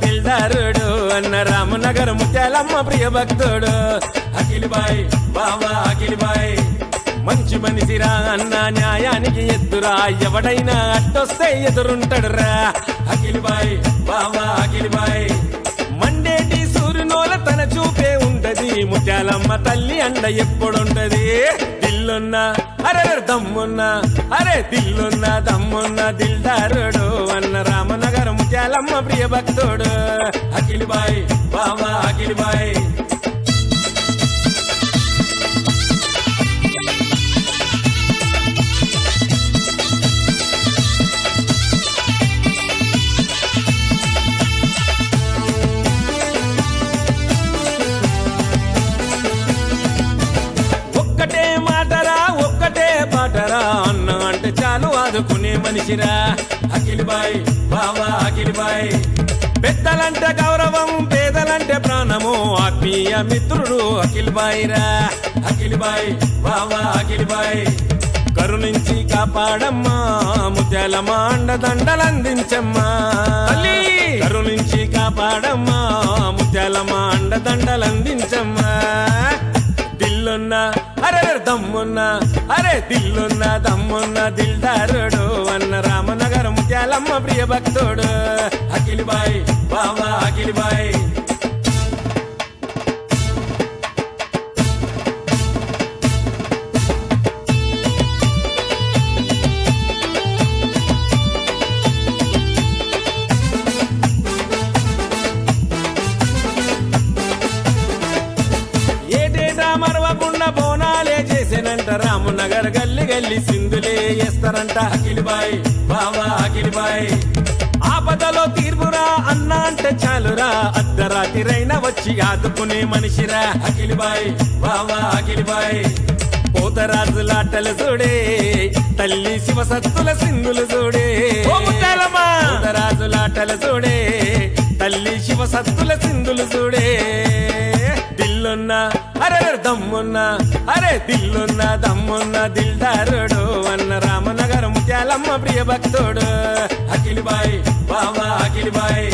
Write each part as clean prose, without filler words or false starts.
దిల్దారుడు అన్న రామనగర్ ముత్యాలమ్మ ప్రియ భక్తుడు అఖిల్బాయ్ బావా అఖిల్బాయ్ మంచి మనిషిరా అన్న న్యాయానికి ఎద్దురా ఎవడైనా అట్టొస్తే ఎదురుంటాడురా అఖిల్బాయ్ బావా అఖిల్బాయ్ మండేటి సూర్యునోల తన చూపే ఉంటది ముత్యాలమ్మ తల్లి అండ ఎప్పుడుంటది దిల్లున్నా అరే దమ్మున్నా అరే దిల్లున్నా దమ్మున్నా దిల్దారుడు అన్న రామనగర్ ముత్యాలమ్మ ప్రియ భక్తుడు అఖిల్బాయ్ బావా అఖిల్బాయ్ అన్న అంటే చాలు ఆదుకునే మనిషిరా అఖిల్బాయ్ బావా అఖిల్బాయ్ పెద్దలంటే గౌరవం పేదలంటే ప్రాణము ఆత్మీయ మిత్రుడు అఖిల్బాయ్ రా అఖిల్బాయ్ బావా అఖిల్బాయ్ కరుణించి కాపాడమ్మా ముత్యాలమ్మ అండదండలందించమ్మా కరుణించి కాపాడమ్మా ముత్యాలమ్మ అండదండలందించమ్మా దిల్లున్నా అరే దమ్మున్నా అరే దిల్లున్నా దమ్మున్నా దిల్దారుడు అన్న రామనగర్ ముత్యాలమ్మ ప్రియ భక్తుడు అఖిల్బాయ్ బావా అఖిల్బాయ్ బోనాలే చేసేనంట రామనగర్ గల్లి గల్లి సింధులే చేస్తారంట అఖిల్బాయ్ బావా అఖిల్బాయ్ ఆపదలో తీర్పురా అన్న అంటే చాలురా అర్ధరాత్రిరైనా వచ్చి ఆదుకునే మనిషిరా అఖిల్బాయ్ బావా అఖిల్బాయ్ పోతరాజులాటలు చూడే తల్లి శివసత్తుల సింధులు చూడే పోతరాజులాటలు చూడే తల్లి శివసత్తుల సింధులు చూడే దిల్లున్నా అరే దమ్మున్నా అరే దిల్లున్నా దమ్మున్నా దిల్దారుడు అన్న రామనగర్ ముత్యాలమ్మ ప్రియ భక్తుడు అఖిల్బాయ్ బావా అఖిల్బాయ్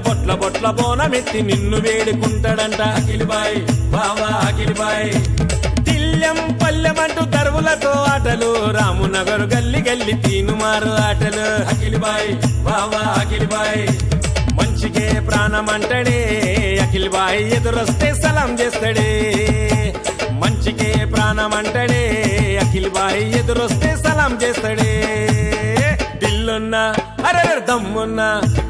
బొట్ల బొట్ల బోనమెత్తి నిన్ను వేడుకుంటాడంట అఖిల్బాయ్ బావా అఖిల్బాయ్ దిల్యం పల్లెమంటూ దరువులతో ఆటలు రామనగర్ గల్లి గల్లి తీనుమారు ఆటలు అఖిల్బాయ్ బావా అఖిల్బాయ్ మంచికే ప్రాణమంటడే అఖిల్బాయ్ ఎదురొస్తే సలాం చేస్తాడే మంచికే ప్రాణమంటడే అఖిల్బాయ్ ఎదురొస్తే సలాం చేస్తాడే దిల్లున్నా అరే దమ్మున్నా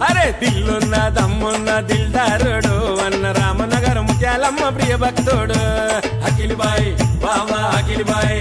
అరే దిల్లున్నా దమ్మున్నా దిల్దారుడు అన్న రామనగర్ ముత్యాలమ్మ ప్రియ భక్తుడు అఖిల్బాయ్ బావా అఖిల్బాయ్